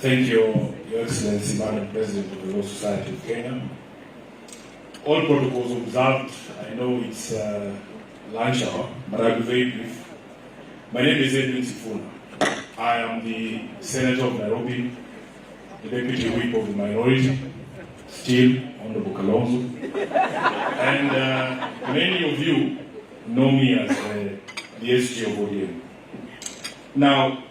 Thank you, Your Excellency, Madam President of the Law Society of Kenya. All protocols observed. I know it's lunch hour, but I'll be very brief. My name is Sifuna. I am the Senator of Nairobi, the Deputy Whip of the Minority, still Honorable Kalonzo. And many of you know me as the SG of ODM. Now,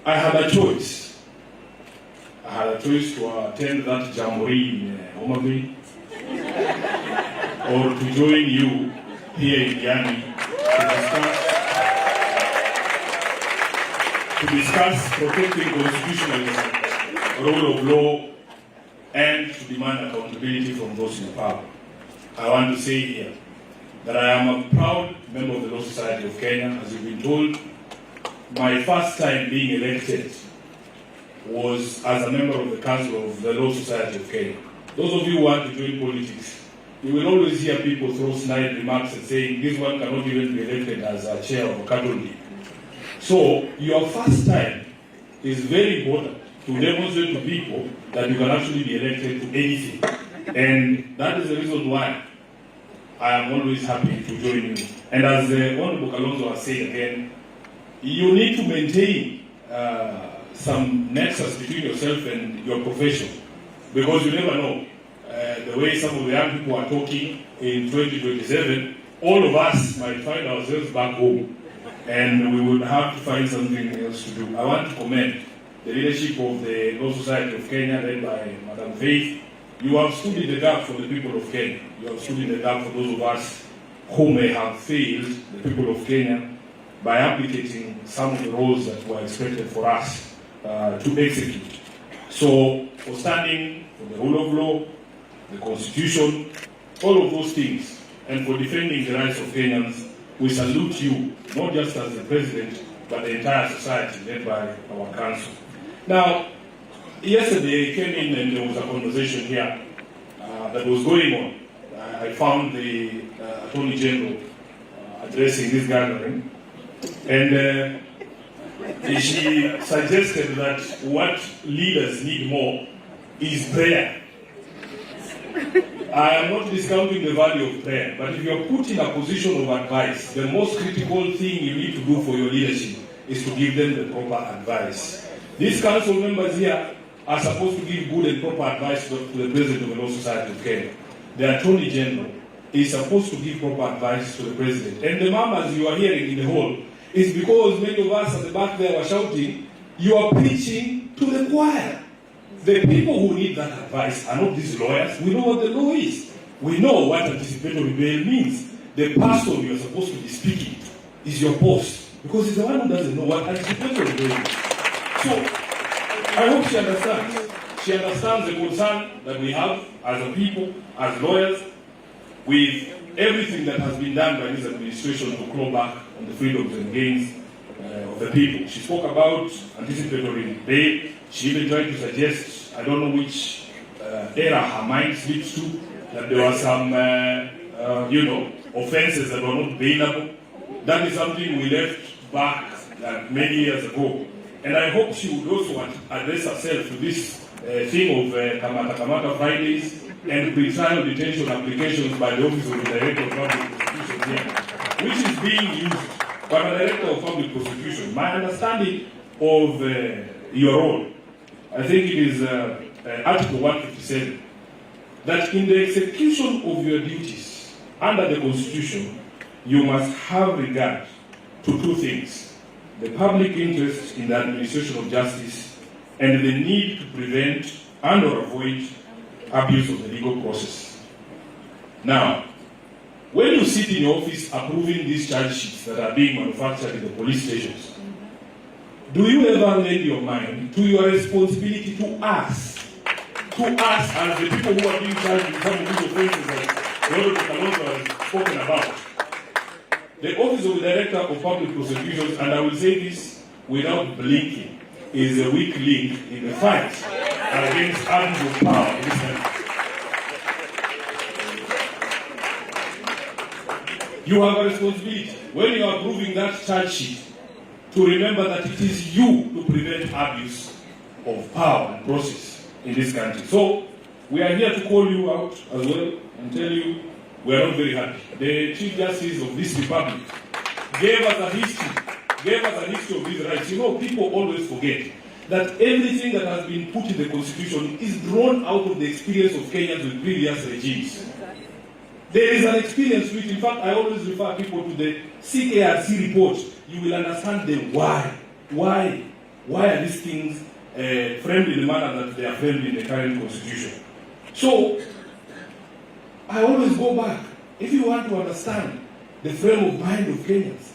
I had a choice. I had a choice to attend that jamboree in Homabay or to join you here in Yami to discuss protecting constitutional rule of law and to demand accountability from those in power. I want to say here that I am a proud member of the Law Society of Kenya. As you've been told, my first time being elected was as a member of the Council of the Law Society of Kenya. Those of you who want to join politics, you will always hear people throw snide remarks and saying, this one cannot even be elected as a chair of a cattle league. So, your first time is very important to demonstrate to people that you can actually be elected to anything. And that is the reason why I am always happy to join you. And as the Honorable Kalonzo has said again, you need to maintain some nexus between yourself and your profession, because you never know. The way some of the young people are talking in 2027, all of us might find ourselves back home, and we would have to find something else to do. I want to commend the leadership of the Law Society of Kenya, led by Madam Faith. You have stood in the gap for the people of Kenya. You have stood in the gap for those of us who may have failed the people of Kenya by abdicating some of the roles that were expected for us to execute. So, for standing for the rule of law, the Constitution, all of those things, and for defending the rights of Kenyans, we salute you, not just as the President, but the entire society led by our Council. Now, yesterday I came in and there was a conversation here that was going on. I found the Attorney General addressing this gathering, and she suggested that what leaders need more is prayer. I am not discounting the value of prayer, but if you are put in a position of advice, the most critical thing you need to do for your leadership is to give them the proper advice. These council members here are supposed to give good and proper advice to the President of the Law Society of Kenya. The Attorney General is supposed to give proper advice to the President. And the murmurs you are hearing in the hall is because many of us at the back there were shouting, you are preaching to the choir. The people who need that advice are not these lawyers. We know what the law is. We know what anticipatory bail means. The person you are supposed to be speaking to is your boss, because he's the one who doesn't know what anticipatory bail means. So, I hope she understands. She understands the concern that we have as a people, as lawyers, with everything that has been done by this administration to claw back on the freedoms and gains of the people. She spoke about anticipatory bail. She even tried to suggest, I don't know which era her mind slips to, that there were some, offenses that were not bailable. That is something we left back many years ago. And I hope she would also address herself to this thing of Kamata Fridays and pre-trial detention applications by the Office of the Director of Public Prosecution here, which is being used by the Director of Public Prosecution. My understanding of your role, I think it is Article 157, that in the execution of your duties under the Constitution, you must have regard to two things: the public interest in the administration of justice and the need to prevent and or avoid abuse of the legal process. Now, when you sit in office approving these charge sheets that are being manufactured in the police stations, do you ever lend your mind to your responsibility to us as the people who are being charged with some of these offenses that Honorable Kalonzo has spoken about? The Office of the Director of Public Prosecutions, and I will say this without blinking, is a weak link in the fight against abuse of power in this country. You have a responsibility, when you are approving that charge sheet, to remember that it is you to prevent abuse of power and process in this country. So we are here to call you out as well and tell you we are not very happy. The Chief Justice of this republic gave us a history of these rights. You know, people always forget that everything that has been put in the Constitution is drawn out of the experience of Kenyans with previous regimes. There is an experience which, in fact, I always refer people to the CKRC report. You will understand the why. Why are these things framed in the manner that they are framed in the current Constitution? So, I always go back. If you want to understand the frame of mind of Kenyans,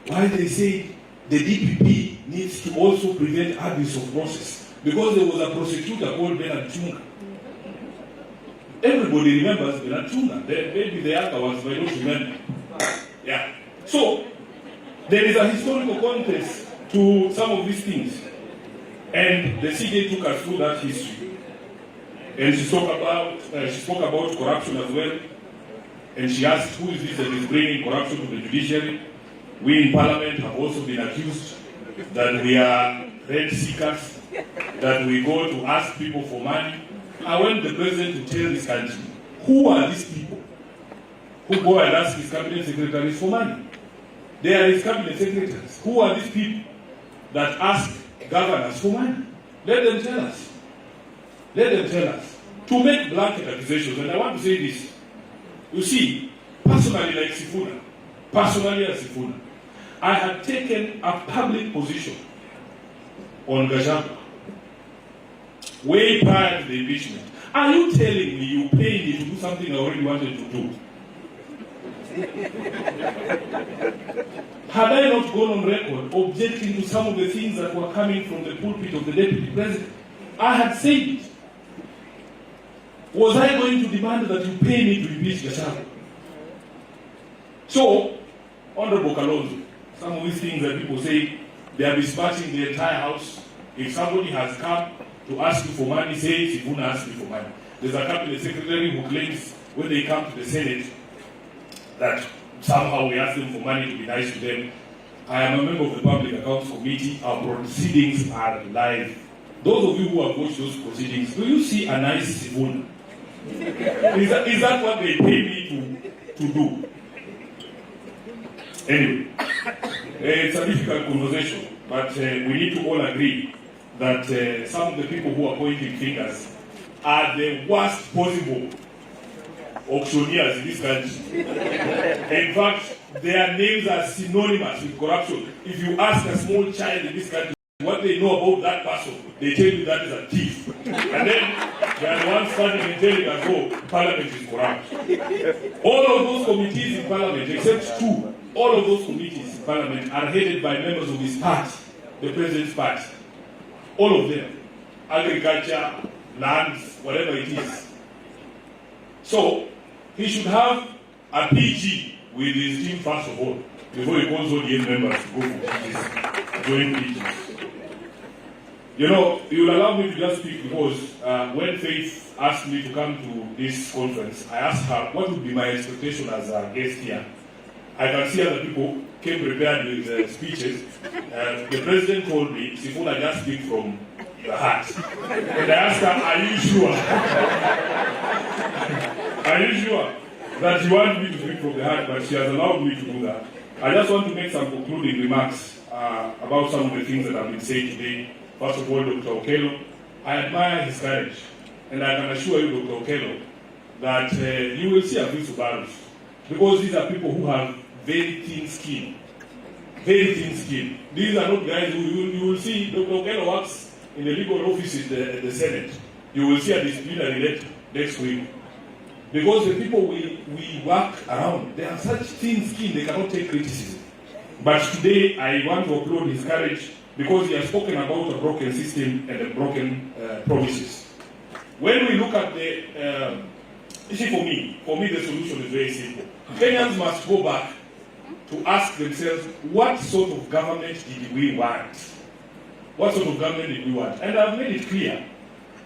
why they say the DPP needs to also prevent abuse of process. Because there was a prosecutor called Bernard Chunga. Everybody remembers Bernard Chunga. Maybe the other ones might not remember. Yeah. So, there is a historical context to some of these things. And the CJ took us through that history. And she spoke about corruption as well. And she asked, who is this that is bringing corruption to the judiciary? We in Parliament have also been accused that we are rent seekers, that we go to ask people for money. I want the President to tell this country, who are these people who go and ask his cabinet secretaries for money? They are his cabinet secretaries. Who are these people that ask governors for money? Let them tell us. Let them tell us. To make blanket accusations, and I want to say this. You see, personally as Sifuna, I had taken a public position on Gachagua way prior to the impeachment. Are you telling me you paid me to do something I already wanted to do? Had I not gone on record objecting to some of the things that were coming from the pulpit of the Deputy President? I had said it. Was I going to demand that you pay me to impeach Gachagua? So, Honorable Kalonzo, some of these things that people say, they are besmirching the entire house. If somebody has come to ask you for money, say Sifuna asked you for money. There's a cabinet secretary who claims when they come to the Senate that somehow we ask them for money to be nice to them. I am a member of the Public Accounts Committee. Our proceedings are live. Those of you who have watched those proceedings, do you see a nice Sifuna? Is that what they pay me to do? Anyway, it's a difficult conversation, but we need to all agree that some of the people who are pointing fingers are the worst possible auctioneers in this country. In fact, their names are synonymous with corruption. If you ask a small child in this country what they know about that person, they tell you that is a thief. And then they are the ones standing and telling us, oh, Parliament is corrupt. All of those committees in Parliament, except two, all of those committees in Parliament are headed by members of his party, the President's party. All of them. Agriculture, lands, whatever it is. So, he should have a PG with his team first of all, before he calls all the members to go for PGs, join PGs. You know, you'll allow me to just speak because when Faith asked me to come to this conference, I asked her what would be my expectation as a guest here. I can see other people came prepared with speeches. The President told me, Sifuna just speak from the heart. And I asked her, are you sure? Are you sure that you want me to speak from the heart? But she has allowed me to do that. I just want to make some concluding remarks about some of the things that have been said today. First of all, Dr. Okello, I admire his courage. And I can assure you, Dr. Okello, that you will see a few Subarus. Because these are people who have very thin skin. Very thin skin. These are not guys who you will see. Dr. Okello works in the legal office at the Senate. You will see a disciplinary letter next week. Because the people we work around, they have such thin skin, they cannot take criticism. But today, I want to applaud his courage because he has spoken about a broken system and a broken promises. When we look at the, you see, for me, the solution is very simple. Kenyans must go back to ask themselves, what sort of government did we want? What sort of government did we want? And I've made it clear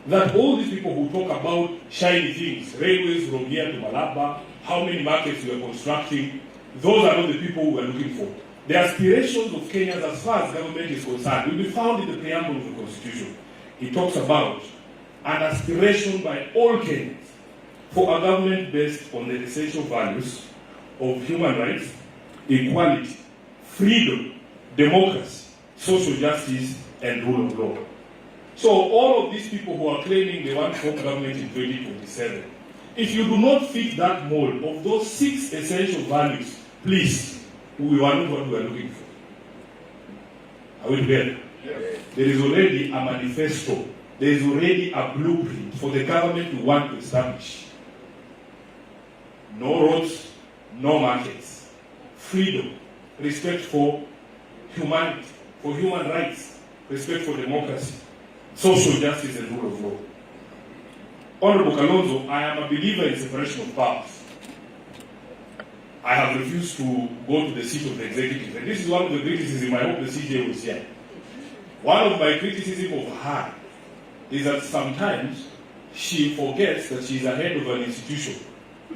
that all these people who talk about shiny things, railways from here to Malaba, how many markets we are constructing, those are not the people we are looking for. The aspirations of Kenyans as far as government is concerned will be found in the preamble of the Constitution. he talks about an aspiration by all Kenyans for a government based on the essential values of human rights, equality, freedom, democracy, social justice, and rule of law. So all of these people who are claiming they want home government in 2027, if you do not fit that mold of those 6 essential values, please, we are not what we are looking for. Are we together? Yes. There is already a manifesto. There is already a blueprint for the government we want to establish. No roads, no markets, freedom, respect for humanity, for human rights, respect for democracy, social justice, and rule of law. Honorable Kalonzo, I am a believer in separation of powers. I have refused to go to the seat of the executive, and this is one of the criticisms I hope the CJ will share. One of my criticisms of her is that sometimes she forgets that she is a head of an institution,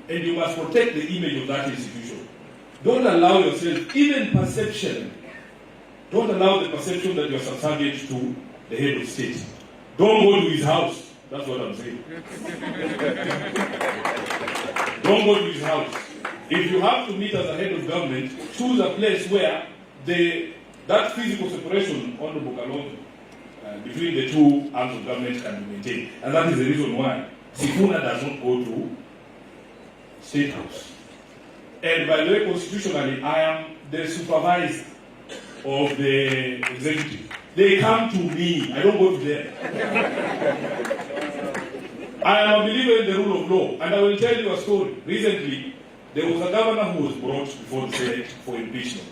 and you must protect the image of that institution. Don't allow yourself, even perception, don't allow the perception that you are subservient to the head of state. Don't go to his house. That's what I'm saying. Don't go to his house. If you have to meet as a head of government, choose a place where that physical separation, Honorable Kalonzo, between the two arms of government can be maintained. And that is the reason why Sifuna does not go to State House. And by the way, constitutionally, I am the supervisor of the executive. They come to me. I don't go to them. I am a believer in the rule of law. And I will tell you a story. Recently, there was a governor who was brought before the Senate for impeachment.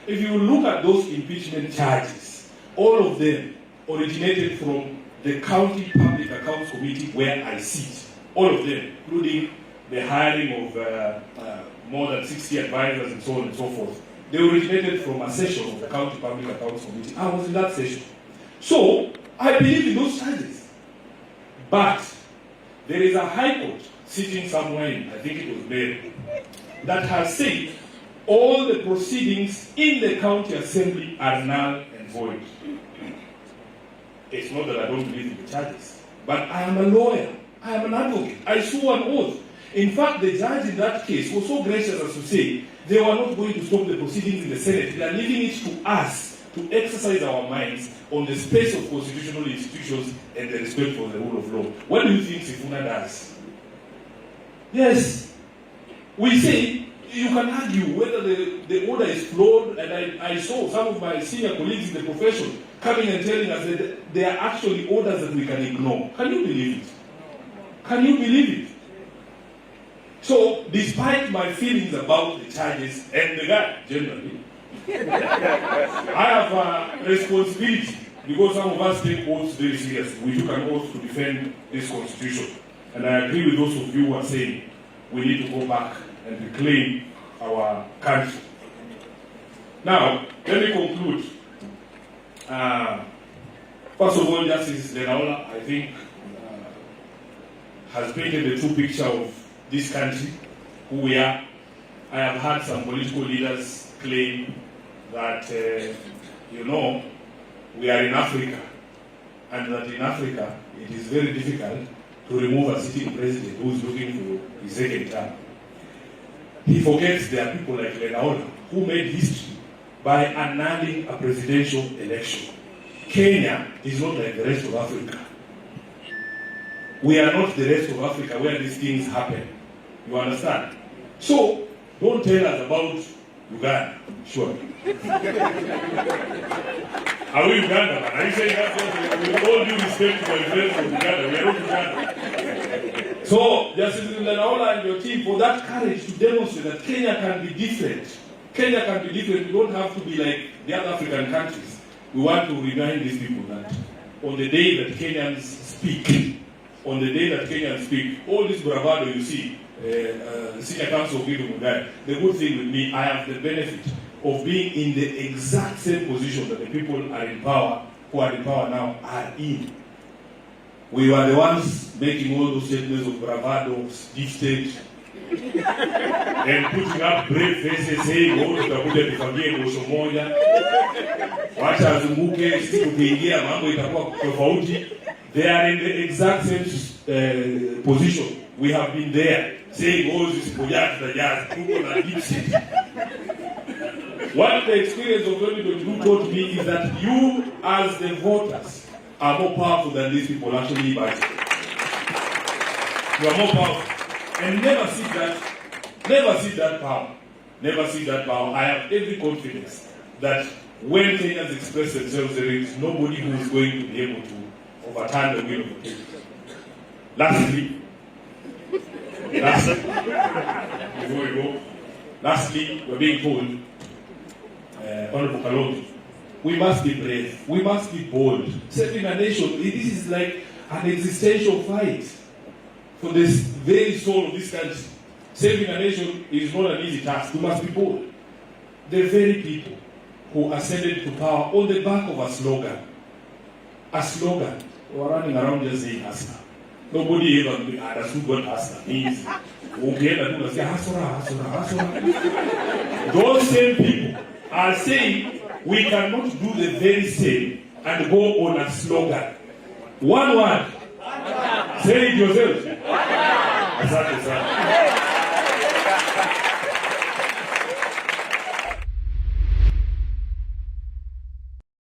If you look at those impeachment charges, all of them originated from the County Public Accounts Committee where I sit. All of them, including the hiring of more than 60 advisors and so on and so forth. They originated from a session of the County Public Accounts Committee. I was in that session. So, I believe in those charges. But there is a High Court sitting somewhere in, I think it was there, that has said all the proceedings in the county assembly are null and void. It's not that I don't believe in the charges, but I am a lawyer. I am an advocate. I swore an oath. In fact, the judge in that case was so gracious as to say they were not going to stop the proceedings in the Senate. They are leaving it to us to exercise our minds on the space of constitutional institutions and the respect for the rule of law. What do you think Sifuna does? Yes. We say you can argue whether the order is flawed, and I saw some of my senior colleagues in the profession coming and telling us that there are actually orders that we can ignore. Can you believe it? Can you believe it? So, despite my feelings about the charges and the guy generally, I have a responsibility because some of us take oaths very seriously. We took an oath to defend this constitution. And I agree with those of you who are saying we need to go back and reclaim our country. Now, let me conclude. First of all, Justice Lenaola, I think, has painted the true picture of this country, who we are. I have had some political leaders claim that, we are in Africa, and that in Africa it is very difficult to remove a sitting president who is looking for his second term. He forgets there are people like Lenaola who made history by annulling a presidential election. Kenya is not like the rest of Africa. We are not the rest of Africa where these things happen. You understand? So, don't tell us about Uganda. Sure. Are we Uganda? Are you saying that? With all due respect to my friends from Uganda, we are not Uganda. So, Justice Lenaola and your team, for that courage to demonstrate that Kenya can be different. Kenya can be different. We don't have to be like the other African countries. We want to remind these people that on the day that Kenyans speak, all this bravado you see, Senior Counsel Gideon Mugai, the good thing with me, I have the benefit of being in the exact same position that the people are in power, who are in power now, are in. We were the ones making all those statements of bravado, deep state, and putting up brave faces saying, oh, tutakuja tufagie ngosho moja. Wacha azunguke, sisi tukiingia mambo itakuwa tofauti. They are in the exact same position. We have been there saying, oh, this is deep city. What the experience of 2022 taught me is that you, as the voters, are more powerful than these people actually imagine. You are more powerful. And never see that power. Never see that power. I have every confidence that when Kenyans express themselves, there is nobody who is going to be able to overturn the will of the people. Lastly, before we go, we're being told, Honorable Kalonji, we must be brave, we must be bold. Saving a nation, this is like an existential fight for this very soul of this country. Saving a nation is not an easy task. We must be bold. The very people who ascended to power on the back of a slogan, were running around just saying hustler. Nobody ever understood what hustler means. Those same people are saying we cannot do the very same and go on a slogan. One word. Say it yourself. Asante sana.